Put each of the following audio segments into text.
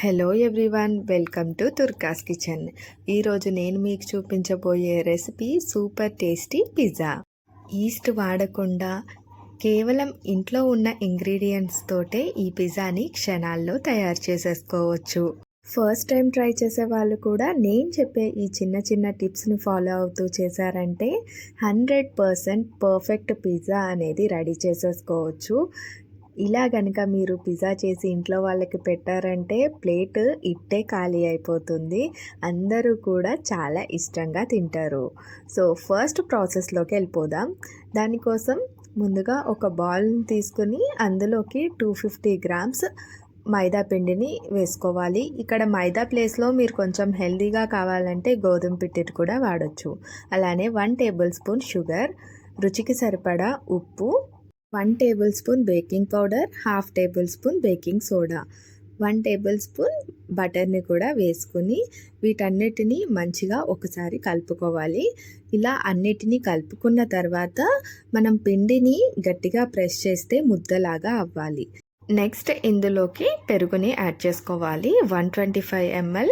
Hello everyone, welcome to Turkas kitchen. ఈరోజు నేను మీకు చూపించబోయే recipe super tasty pizza. Yeast వాడకుండా కేవలం ఇంట్లో ఉన్న ఇంగ్రీడియంట్స్ తోటే ఈ పిజ్జాని క్షణాల్లో తయారు చేసేసుకోవచ్చు. ఫస్ట్ టైం ట్రై చేసే వాళ్ళు కూడా నేను చెప్పే ఈ చిన్న చిన్న టిప్స్ని ఫాలో అవుతూ చేశారంటే 100% పర్ఫెక్ట్ పిజ్జా అనేది రెడీ చేసేసుకోవచ్చు. ఇలా గనుక మీరు పిజ్జా చేసి ఇంట్లో వాళ్ళకి పెట్టారంటే ప్లేట్ ఇట్టే ఖాళీ అయిపోతుంది. అందరూ కూడా చాలా ఇష్టంగా తింటారు. సో ఫస్ట్ ప్రాసెస్లోకి వెళ్ళిపోదాం. దానికోసం ముందుగా ఒక బౌల్ని తీసుకుని అందులోకి 250 గ్రామ్స్ మైదా పిండిని వేసుకోవాలి. ఇక్కడ మైదా ప్లేస్లో మీరు కొంచెం హెల్తీగా కావాలంటే గోధుమ పిట్టిని కూడా వాడచ్చు. అలానే 1 టేబుల్ స్పూన్ షుగర్, రుచికి సరిపడా ఉప్పు, 1 tablespoon baking powder, 1/2 tablespoon baking soda, 1 tablespoon బటర్ని కూడా వేసుకుని వీటన్నిటిని మంచిగా ఒకసారి కలుపుకోవాలి. ఇలా అన్నిటినీ కలుపుకున్న తర్వాత మనం పిండిని గట్టిగా ప్రెస్ చేస్తే ముద్దలాగా అవ్వాలి. నెక్స్ట్ ఇందులోకి పెరుగుని యాడ్ చేసుకోవాలి. 125 ml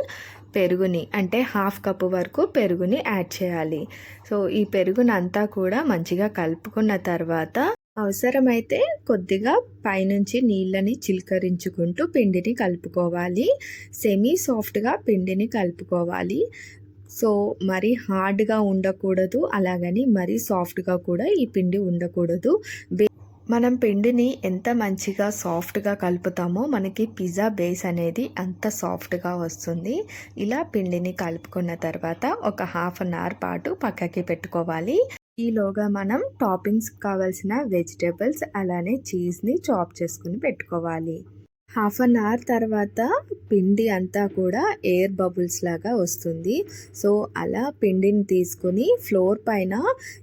పెరుగుని, అంటే 1/2 కప్పు వరకు పెరుగుని యాడ్ చేయాలి. సో ఈ పెరుగునంతా కూడా మంచిగా కలుపుకున్న తర్వాత అవసరమైతే కొద్దిగా పైనుంచి నీళ్ళని చిలకరించుకుంటూ పిండిని కలుపుకోవాలి. సెమీ సాఫ్ట్గా పిండిని కలుపుకోవాలి. సో మరీ హార్డ్గా ఉండకూడదు, అలాగని మరీ సాఫ్ట్గా కూడా ఈ పిండి ఉండకూడదు. మనం పిండిని ఎంత మంచిగా సాఫ్ట్గా కలుపుతామో మనకి పిజ్జా బేస్ అనేది అంత సాఫ్ట్గా వస్తుంది. ఇలా పిండిని కలుపుకున్న తర్వాత ఒక 1/2 అవర్ పాటు పక్కకి పెట్టుకోవాలి. ఈలోగా మనం టాపింగ్స్ కావాల్సిన వెజిటేబుల్స్ అలానే చీజ్ని చాప్ చేసుకుని పెట్టుకోవాలి. 1/2 అవర్ తర్వాత పిండి అంతా కూడా ఎయిర్ బబుల్స్ లాగా వస్తుంది. సో అలా పిండిని తీసుకుని ఫ్లోర్ పైన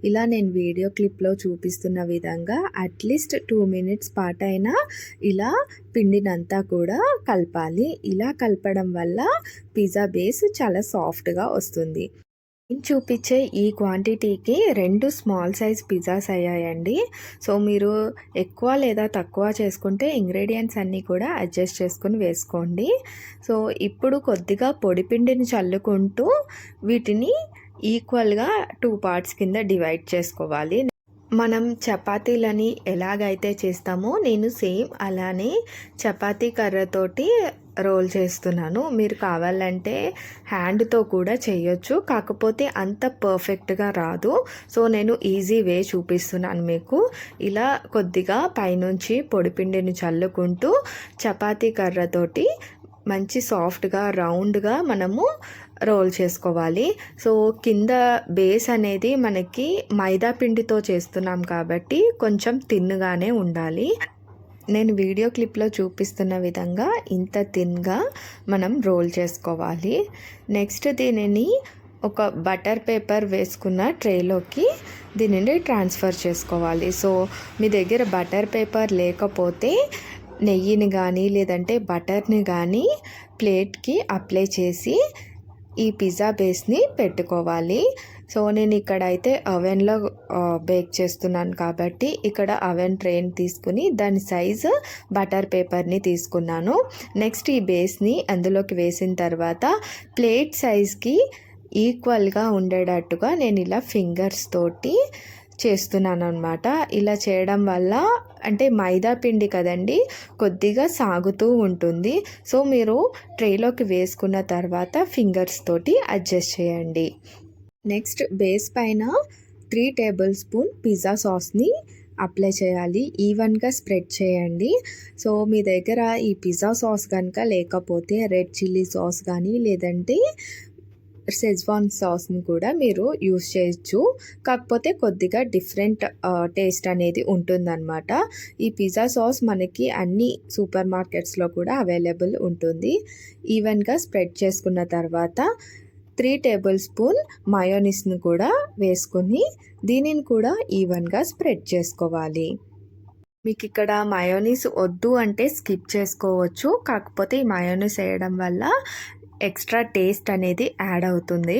ఇలా నేను వీడియో క్లిప్లో చూపిస్తున్న విధంగా అట్లీస్ట్ 2 మినిట్స్ పాటైనా ఇలా పిండినంతా కూడా కలపాలి. ఇలా కలపడం వల్ల పిజ్జా బేస్ చాలా సాఫ్ట్గా వస్తుంది. నేను చూపించే ఈ క్వాంటిటీకి 2 స్మాల్ సైజ్ పిజ్జాస్ అయ్యాయండి. సో మీరు ఎక్కువ లేదా తక్కువ చేసుకుంటే ఇంగ్రీడియంట్స్ అన్నీ కూడా అడ్జస్ట్ చేసుకుని వేసుకోండి. సో ఇప్పుడు కొద్దిగా పొడిపిండిని చల్లుకుంటూ వీటిని ఈక్వల్గా 2 పార్ట్స్ కింద డివైడ్ చేసుకోవాలి. మనం చపాతీలని ఎలాగైతే చేస్తామో నేను సేమ్ అలానే చపాతీ కర్రతోటి రోల్ చేస్తున్నాను. మీరు కావాలంటే హ్యాండ్తో కూడా చేయొచ్చు, కాకపోతే అంత పర్ఫెక్ట్గా రాదు. సో నేను ఈజీ వే చూపిస్తున్నాను మీకు. ఇలా కొద్దిగా పైనుంచి పొడిపిండిని చల్లుకుంటూ చపాతీ కర్రతోటి మంచి సాఫ్ట్గా రౌండ్గా మనము రోల్ చేసుకోవాలి. సో కింద బేస్ అనేది మనకి మైదా పిండితో చేస్తున్నాం కాబట్టి కొంచెం తిన్నుగానే ఉండాలి. నేను వీడియో క్లిప్లో చూపిస్తున్న విధంగా ఇంత థిన్గా మనం రోల్ చేసుకోవాలి. నెక్స్ట్ దీనిని ఒక బటర్ పేపర్ వేసుకున్న ట్రేలోకి దీనిని ట్రాన్స్ఫర్ చేసుకోవాలి. సో మీ దగ్గర బటర్ పేపర్ లేకపోతే నెయ్యిని కానీ లేదంటే బటర్ని కానీ ప్లేట్కి అప్లై చేసి ఈ పిజ్జా బేస్ని పెట్టుకోవాలి. సో నేను ఇక్కడైతే అవెన్లో బేక్ చేస్తున్నాను కాబట్టి ఇక్కడ అవెన్ ట్రేని తీసుకుని దాని సైజు బటర్ పేపర్ని తీసుకున్నాను. నెక్స్ట్ ఈ బేస్ని అందులోకి వేసిన తర్వాత ప్లేట్ సైజ్కి ఈక్వల్గా ఉండేటట్టుగా నేను ఇలా ఫింగర్స్ తోటి చేస్తున్నాను అనమాట. ఇలా చేయడం వల్ల అంటే మైదా పిండి కదండి, కొద్దిగా సాగుతూ ఉంటుంది. సో మీరు ట్రేలోకి వేసుకున్న తర్వాత ఫింగర్స్ తోటి అడ్జస్ట్ చేయండి. నెక్స్ట్ బేస్ పైన 3 టేబుల్ స్పూన్ పిజ్జా సాస్ని అప్లై చేయాలి. ఈవెన్గా స్ప్రెడ్ చేయండి. సో మీ దగ్గర ఈ పిజ్జా సాస్ కనుక లేకపోతే రెడ్ చిల్లీ సాస్ కానీ లేదంటే షెజ్వాన్ సాస్ని కూడా మీరు యూస్ చేయొచ్చు, కాకపోతే కొద్దిగా డిఫరెంట్ టేస్ట్ అనేది ఉంటుందన్నమాట. ఈ పిజ్జా సాస్ మనకి అన్ని సూపర్ మార్కెట్స్లో కూడా అవైలబుల్ ఉంటుంది. ఈవెన్గా స్ప్రెడ్ చేసుకున్న తర్వాత 3 టేబుల్ స్పూన్ మయోనీస్ని కూడా వేసుకొని దీనిని కూడా ఈవెన్గా స్ప్రెడ్ చేసుకోవాలి. మీకు ఇక్కడ మయోనీస్ వద్దు అంటే స్కిప్ చేసుకోవచ్చు, కాకపోతే ఈ మయోనీస్ వేయడం వల్ల ఎక్స్ట్రా టేస్ట్ అనేది యాడ్ అవుతుంది.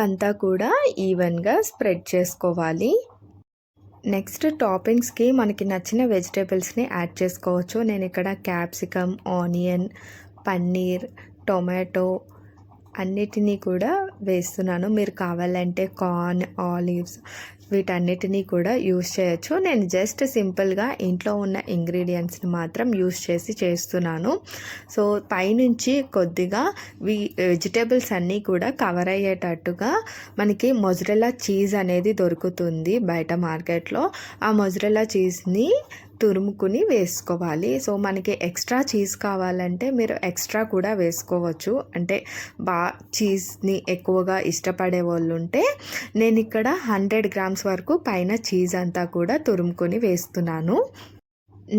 అంతా కూడా ఈవెన్గా స్ప్రెడ్ చేసుకోవాలి. నెక్స్ట్ టాపింగ్స్కి మనకి నచ్చిన వెజిటేబుల్స్ని యాడ్ చేసుకోవచ్చు. నేను ఇక్కడ క్యాప్సికమ్, ఆనియన్, పన్నీర్, టొమాటో అన్నిటినీ కూడా వేస్తున్నాను. మీరు కావాలంటే కార్న్, ఆలివ్స్ వీటన్నిటినీ కూడా యూస్ చేయొచ్చు. నేను జస్ట్ సింపుల్గా ఇంట్లో ఉన్న ఇంగ్రీడియంట్స్ని మాత్రం యూస్ చేసి చేస్తున్నాను. సో పైనుంచి కొద్దిగా వెజిటేబుల్స్ అన్నీ కూడా కవర్ అయ్యేటట్టుగా మనకి మొజరెల్లా చీజ్ అనేది దొరుకుతుంది బయట మార్కెట్లో. ఆ మొజరెల్లా చీజ్ని తురుముకుని వేసుకోవాలి. సో మనకి ఎక్స్ట్రా చీజ్ కావాలంటే మీరు ఎక్స్ట్రా కూడా వేసుకోవచ్చు. అంటే చీజ్ని ఎక్కువగా ఇష్టపడే వాళ్ళు ఉంటే నేను ఇక్కడ 100 గ్రామ్స్ వరకు పైన చీజ్ అంతా కూడా తురుముకొని వేస్తున్నాను.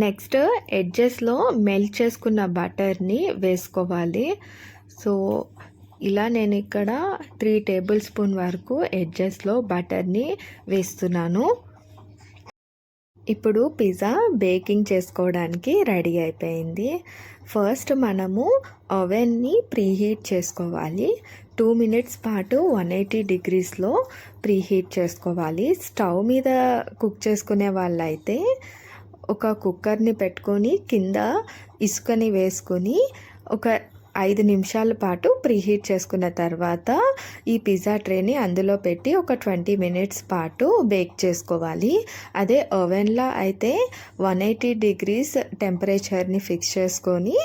నెక్స్ట్ ఎడ్జెస్లో మెల్ట్ చేసుకున్న బటర్ని వేసుకోవాలి. సో ఇలా నేను ఇక్కడ 3 టేబుల్ స్పూన్ వరకు ఎడ్జెస్లో బటర్ని వేస్తున్నాను. ఇప్పుడు పిజ్జా బేకింగ్ చేసుకోవడానికి రెడీ అయిపోయింది. ఫస్ట్ మనము ఓవెన్ని ప్రీహీట్ చేసుకోవాలి. 2 మినిట్స్ పాటు 180 డిగ్రీస్లో ప్రీహీట్ చేసుకోవాలి. స్టవ్ మీద కుక్ చేసుకునే వాళ్ళైతే ఒక కుక్కర్ని పెట్టుకొని కింద ఇసుకని వేసుకొని ఒక 5 నిమిషాల పాటు ప్రీహీట్ చేసుకున్న తర్వాత ఈ పిజ్జా ట్రేని అందులో పెట్టి ఒక 20 మినిట్స్ పాటు బేక్ చేసుకోవాలి. అదే ఓవెన్లో అయితే 180 డిగ్రీస్ టెంపరేచర్ని ఫిక్స్ చేసుకొని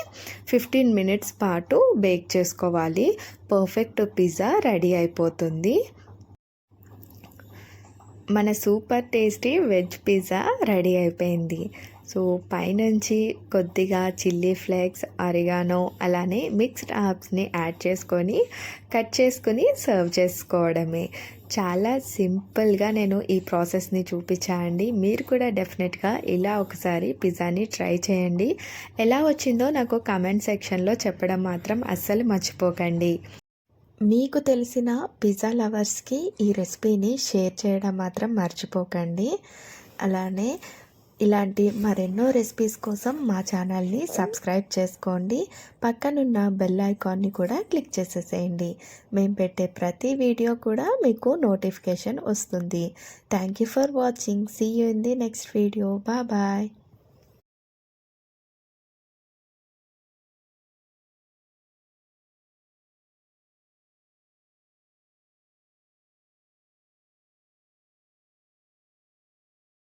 15 మినిట్స్ పాటు బేక్ చేసుకోవాలి. పర్ఫెక్ట్ పిజ్జా రెడీ అయిపోతుంది. మన super tasty veg pizza ready అయిపోయింది. సో పైనుంచి కొద్దిగా చిల్లీ ఫ్లేక్స్, ఆరిగానో అలానే మిక్స్డ్ హర్బ్స్ని యాడ్ చేసుకొని కట్ చేసుకొని సర్వ్ చేసుకోవడమే. చాలా సింపుల్గా నేను ఈ ప్రాసెస్ని చూపించానండి. మీరు కూడా డెఫినెట్గా ఇలా ఒకసారి పిజ్జాని ట్రై చేయండి. ఎలా వచ్చిందో నాకు కామెంట్ సెక్షన్లో చెప్పడం మాత్రం అస్సలు మర్చిపోకండి. మీకు తెలిసిన పిజ్జా లవర్స్కి ఈ రెసిపీని షేర్ చేయడం మాత్రం మర్చిపోకండి. అలానే ఇలాంటి మరెన్నో రెసిపీస్ కోసం మా ఛానల్ని సబ్స్క్రైబ్ చేసుకోండి. పక్కనున్న బెల్ ఐకాన్ని కూడా క్లిక్ చేసేసేయండి. మేము పెట్టే ప్రతి వీడియో కూడా మీకు నోటిఫికేషన్ వస్తుంది. Thank you for watching. See you in the next video. Bye.